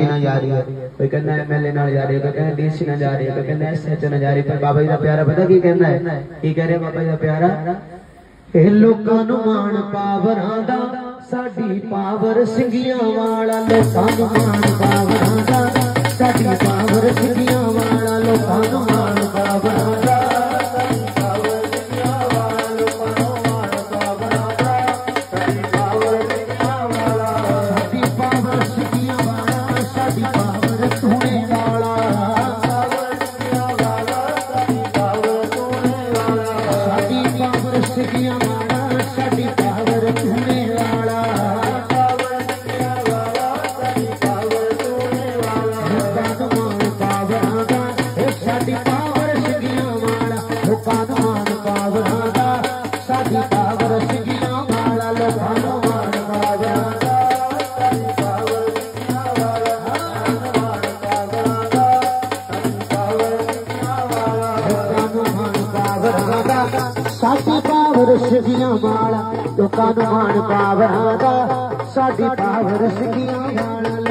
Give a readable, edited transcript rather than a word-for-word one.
किना जा रही है, कोई कहना MLA नाल जा रही है, कोई कहना DC नाल जा रही है, कोई कहना SHO नाल जा रही है। पर बाबा जी दा प्यारा पता की कहना है, की कह रहे बाबा जी दा प्यारा, ए लोकां नूं मान पावरां दा साडी पावर सिंगियां वाला, लोकां नूं मान पावरां दा साडी पावर सिंगियां वाला, लोकां नूं मान पावरां दा सिंगियां वाला, लोकां नूं मान पावरां दा साडी पावर सिंगियां वाला।